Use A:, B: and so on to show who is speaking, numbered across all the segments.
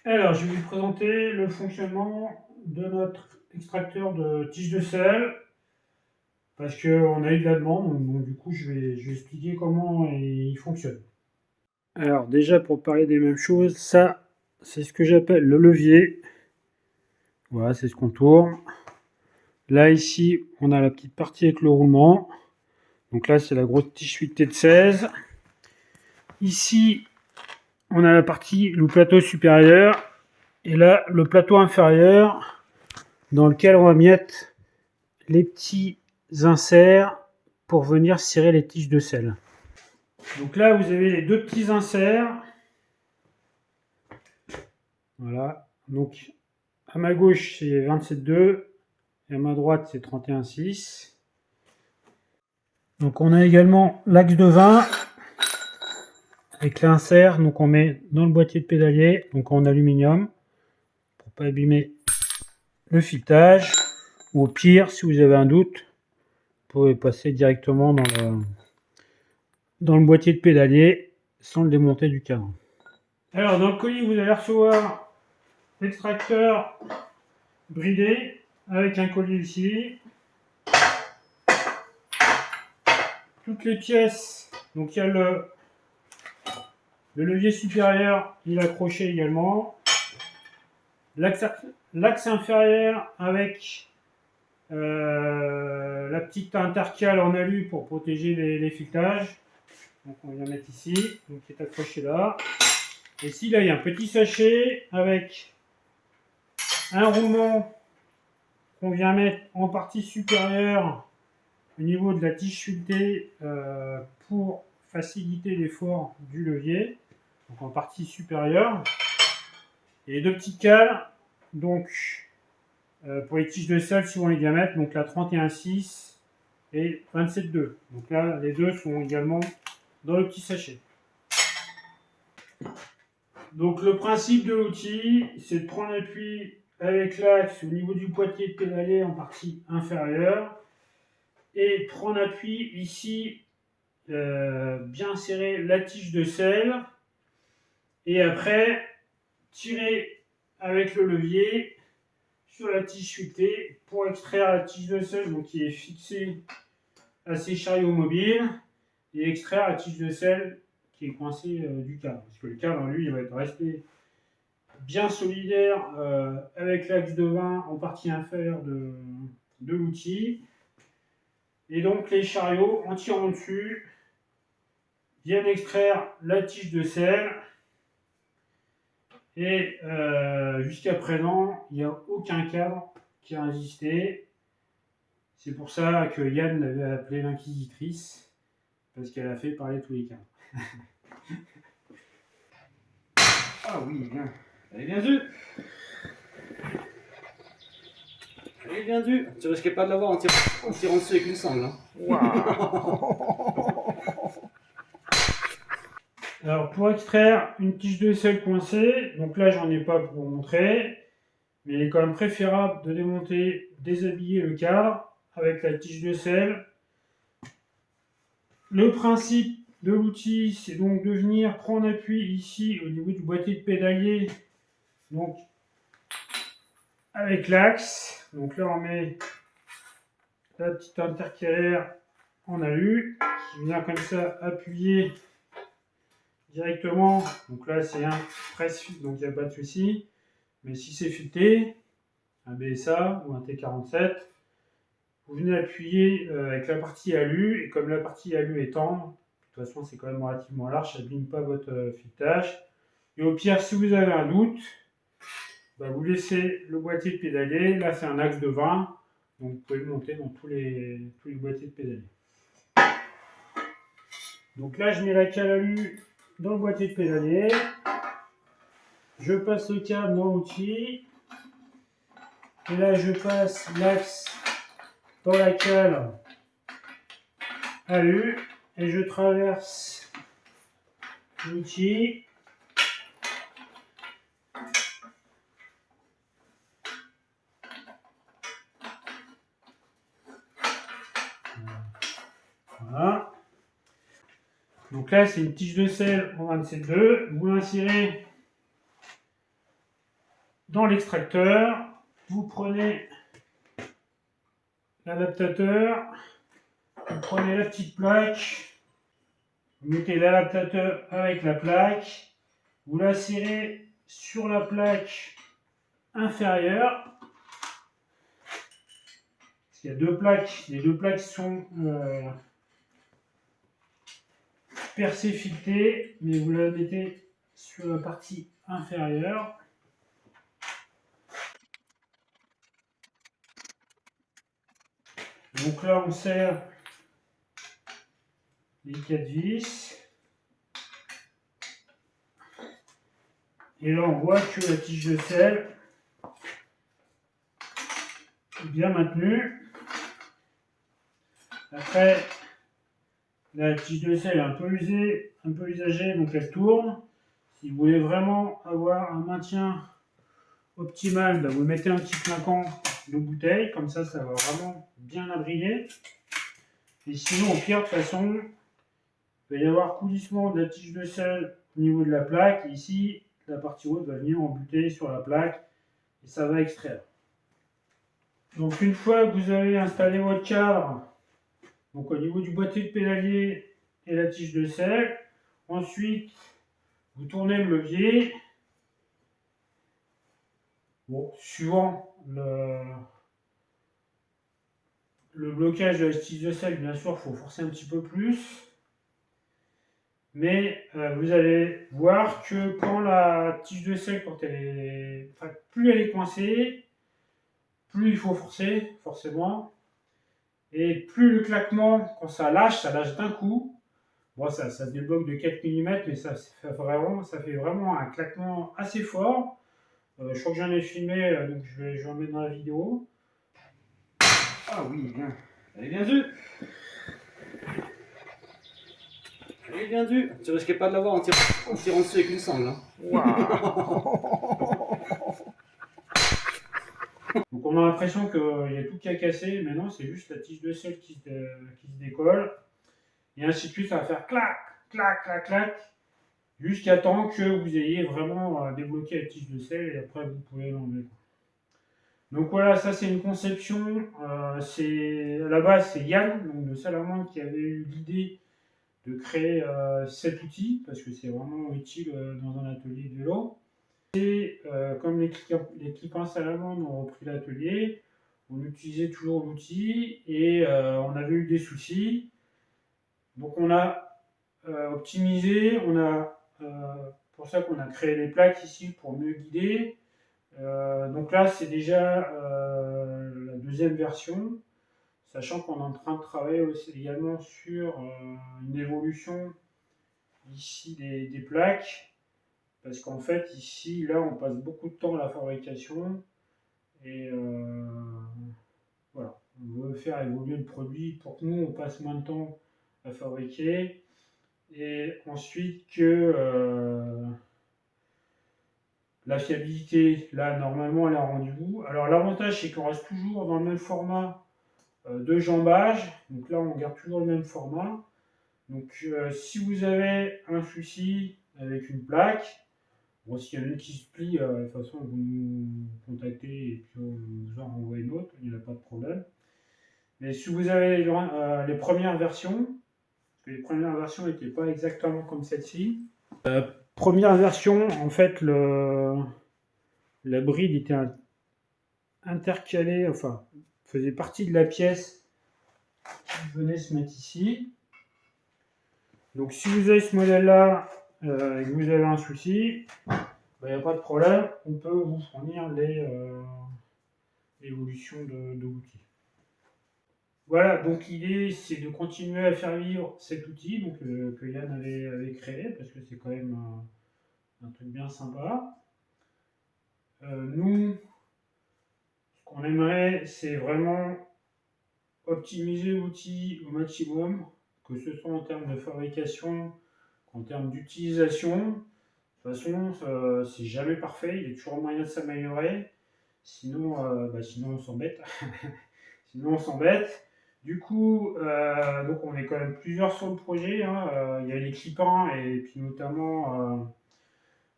A: Alors, je vais vous présenter le fonctionnement de notre extracteur de tige de sel, parce qu'on a eu de la demande, donc du coup, je vais expliquer comment il fonctionne. Alors, déjà, pour parler des mêmes choses, ça, c'est ce que j'appelle le levier. Voilà, c'est ce qu'on tourne. Là, ici, on a la petite partie avec le roulement. Donc là, c'est la grosse tige fuitée de 16. Ici, on a la partie, le plateau supérieur. Et là, le plateau inférieur, dans lequel on va mettre les petits inserts pour venir serrer les tiges de sel. Donc là, vous avez les deux petits inserts. Voilà. Donc, à ma gauche, c'est 27,2 et à ma droite, c'est 31,6. Donc, on a également l'axe de 20 avec l'insert. Donc, on met dans le boîtier de pédalier, donc en aluminium, pour pas abîmer le filetage. Ou au pire, si vous avez un doute, vous pouvez passer directement dans le boîtier de pédalier sans le démonter du cadre. Alors, dans le colis, vous allez recevoir l'extracteur bridé avec un collier ici. Toutes les pièces, donc il y a le levier supérieur, il est accroché également. L'axe inférieur avec la petite intercale en alu pour protéger les filetages. Donc on vient mettre ici, donc il est accroché là. Et ici, là, il y a un petit sachet avec un roulement qu'on vient mettre en partie supérieure au niveau de la tige fuitée pour faciliter l'effort du levier, donc en partie supérieure. Et deux petites cales, donc pour les tiges de sel suivant les diamètres, donc la 31,6 et 27,2. Donc là, les deux sont également dans le petit sachet. Donc le principe de l'outil, c'est de prendre appui avec l'axe au niveau du boîtier de pédalier en partie inférieure et prendre appui ici, bien serrer la tige de sel et après tirer avec le levier sur la tige fuitée pour extraire la tige de sel donc qui est fixée à ces chariots mobiles et extraire la tige de sel qui est coincée du cadre. Parce que le cadre, lui, il va être resté bien solidaire avec l'axe de 20 en partie inférieure de l'outil. Et donc les chariots, en tirant dessus, viennent extraire la tige de sel. Et jusqu'à présent, il n'y a aucun cadre qui a résisté. C'est pour ça que Yann l'avait appelé l'inquisitrice, parce qu'elle a fait parler tous les cadres. Ah oui, bien. Elle est bien vue.
B: Elle est bien vue. Tu risquais pas de l'avoir en tirant dessus avec une sangle. Hein.
A: Wow. Alors pour extraire une tige de sel coincée, donc là j'en ai pas pour vous montrer, mais il est quand même préférable de démonter, déshabiller le cadre avec la tige de sel. Le principe de l'outil, c'est donc de venir prendre appui ici au niveau du boîtier de pédalier, donc avec l'axe. Donc là on met la petite intercalaire en alu qui vient comme ça appuyer directement. Donc là c'est un presse fit, donc il n'y a pas de souci. Mais si c'est futé, un BSA ou un T47, vous venez appuyer avec la partie alu, et comme la partie alu est tendre, de toute façon c'est quand même relativement large, ça n'abîme pas votre filetage. Et au pire, si vous avez un doute, bah vous laissez le boîtier de pédalier, là c'est un axe de 20, donc vous pouvez le monter dans tous les boîtiers de pédalier. Donc là je mets la cale alu dans le boîtier de pédalier, je passe le câble dans l'outil, et là je passe l'axe dans la cale alu et je traverse l'outil. Voilà. Donc là c'est une tige de sel en 27,2. Vous l'insérez dans l'extracteur, vous prenez l'adaptateur, vous prenez la petite plaque, vous mettez l'adaptateur avec la plaque, vous la serrez sur la plaque inférieure. Il y a deux plaques, les deux plaques sont percées filetées, mais vous la mettez sur la partie inférieure. Donc là, on serre les 4 vis. Et là, on voit que la tige de sel est bien maintenue. Après, la tige de sel est un peu usée, un peu usagée, donc elle tourne. Si vous voulez vraiment avoir un maintien optimal, vous mettez un petit clinquant de bouteille, comme ça, ça va vraiment bien abriter. Et sinon, au pire, de toute façon, il va y avoir coulissement de la tige de sel au niveau de la plaque. Et ici, la partie haute va venir embuter sur la plaque et ça va extraire. Donc une fois que vous avez installé votre cadre, donc au niveau du boîtier de pédalier et la tige de sel, ensuite vous tournez le levier. Bon, suivant le blocage de la tige de sel, bien sûr, il faut forcer un petit peu plus. Mais vous allez voir que quand la tige de sel, plus elle est coincée, plus il faut forcer, forcément. Et plus le claquement, quand ça lâche d'un coup. Bon, ça se débloque de 4 mm, mais ça fait vraiment un claquement assez fort. Je crois que j'en ai filmé, donc je vais en mettre dans la vidéo.
B: Ah oui, bien. Elle est bien vue. Elle est bien vue. Tu risquais pas de l'avoir en tirant dessus avec une sangle. Hein.
A: Wow. Donc on a l'impression qu'il y a tout qui a cassé, mais non, c'est juste la tige de sel qui se décolle. Et ainsi de suite, ça va faire clac, clac, clac, clac, jusqu'à temps que vous ayez vraiment débloqué la tige de sel et après vous pouvez l'enlever. Donc voilà, ça c'est une conception. À la base, c'est Yann, donc de Salamandre, qui avait eu l'idée de créer cet outil parce que c'est vraiment utile dans un atelier de vélo. Et comme les clipins Salamandre ont repris l'atelier, on utilisait toujours l'outil et on avait eu des soucis. Donc on a optimisé, pour ça qu'on a créé les plaques ici pour mieux guider. Donc là c'est déjà la deuxième version, sachant qu'on est en train de travailler aussi également sur une évolution ici des plaques, parce qu'en fait ici là on passe beaucoup de temps à la fabrication et voilà, on veut faire évoluer le produit pour que nous on passe moins de temps à fabriquer et ensuite que la fiabilité, là, normalement, elle a rendez-vous. Alors, l'avantage, c'est qu'on reste toujours dans le même format de jambage. Donc là, on garde toujours le même format. Donc, si vous avez un souci avec une plaque, bon, s'il y en a une qui se plie, de toute façon, vous nous contactez et puis on vous en renvoie une autre, il n'y a pas de problème. Mais si vous avez les premières versions, parce que les premières versions n'étaient pas exactement comme celle-ci, première version, en fait, la bride était intercalée, enfin, faisait partie de la pièce qui venait se mettre ici. Donc, si vous avez ce modèle-là et que vous avez un souci, il n'y a pas de problème, on peut vous fournir l'évolution de l'outil. Voilà, donc l'idée c'est de continuer à faire vivre cet outil donc, que Yann avait créé, parce que c'est quand même un truc bien sympa. Nous, ce qu'on aimerait, c'est vraiment optimiser l'outil au maximum, que ce soit en termes de fabrication, qu'en termes d'utilisation. De toute façon, c'est jamais parfait, il y a toujours moyen de s'améliorer. Sinon on s'embête. Sinon, on s'embête. Du coup, donc on est quand même plusieurs sur le projet. Hein. Il y a les clipins et puis notamment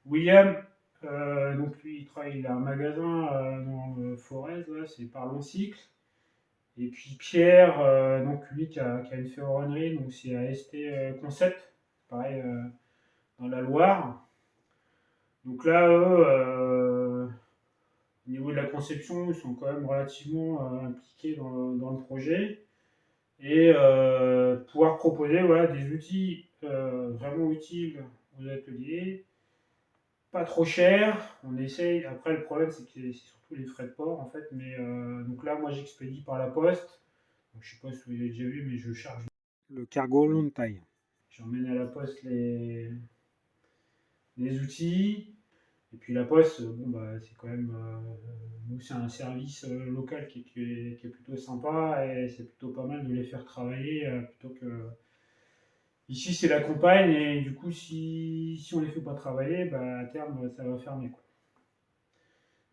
A: William. Donc lui, il travaille il a un magasin dans le Forez, là, c'est par long cycle. Et puis Pierre, donc lui qui a une ferronnerie, donc c'est AST Concept, pareil dans la Loire. Donc là, eux, au niveau de la conception, ils sont quand même relativement impliqués dans le projet. Et pouvoir proposer voilà, des outils vraiment utiles aux ateliers, pas trop cher. On essaye. Après, le problème, c'est que c'est surtout les frais de port, en fait. Mais donc là, moi, j'expédie par la poste. Donc, je sais pas si vous avez déjà vu, mais je charge le cargo longue taille. J'emmène à la poste les outils. Et puis la poste, bon, bah, c'est quand même. Nous, c'est un service local qui est plutôt sympa et c'est plutôt pas mal de les faire travailler plutôt que. Ici, c'est la campagne et du coup, si on les fait pas travailler, bah, à terme, ça va fermer, quoi.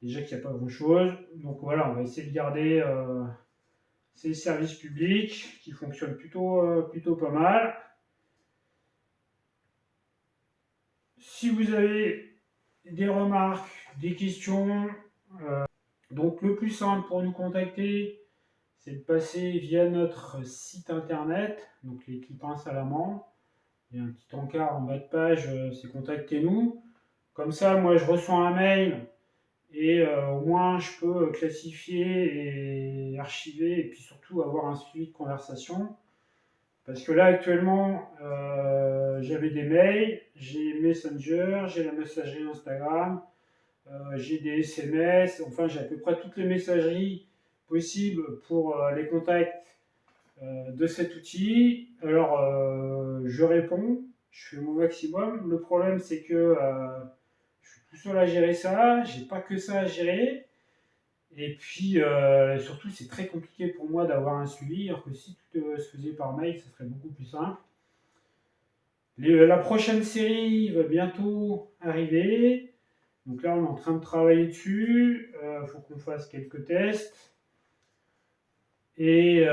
A: Déjà qu'il n'y a pas grand-chose. Donc voilà, on va essayer de garder ces services publics qui fonctionnent plutôt pas mal. Si vous avez des remarques, des questions, donc le plus simple pour nous contacter, c'est de passer via notre site internet, donc les Clipins Salamand. Il y a un petit encart en bas de page, c'est contactez-nous. Comme ça, moi je reçois un mail et au moins je peux classifier et archiver et puis surtout avoir un suivi de conversation. Parce que là actuellement, j'avais des mails, j'ai Messenger, j'ai la messagerie Instagram, j'ai des SMS, enfin j'ai à peu près toutes les messageries possibles pour les contacts de cet outil. Alors je réponds, je fais mon maximum. Le problème c'est que je suis tout seul à gérer ça, j'ai pas que ça à gérer. Et puis surtout c'est très compliqué pour moi d'avoir un suivi, alors que si tout se faisait par mail, ça serait beaucoup plus simple. La prochaine série va bientôt arriver. Donc là, on est en train de travailler dessus. Il faut qu'on fasse quelques tests. Et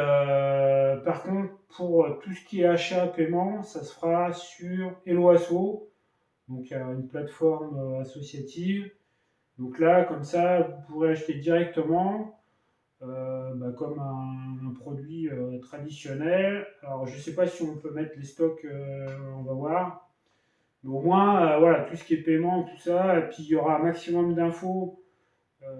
A: par contre, pour tout ce qui est achat, paiement, ça se fera sur Helloasso, donc une plateforme associative. Donc là, comme ça, vous pourrez acheter directement, comme un produit traditionnel. Alors, je ne sais pas si on peut mettre les stocks, on va voir. Mais au moins, voilà, tout ce qui est paiement, tout ça. Et puis, il y aura un maximum d'infos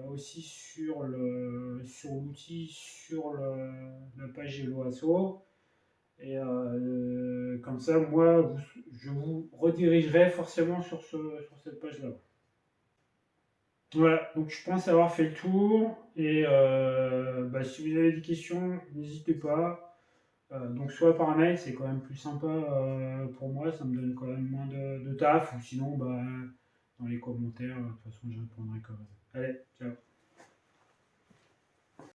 A: aussi sur l'outil, sur la page Helloasso. Et comme ça, moi, je vous redirigerai forcément sur cette page-là. Voilà, donc je pense avoir fait le tour. Et si vous avez des questions, n'hésitez pas. Donc soit par mail, c'est quand même plus sympa pour moi, ça me donne quand même moins de taf. Ou sinon, dans les commentaires, de toute façon, je répondrai quand même. Allez, ciao.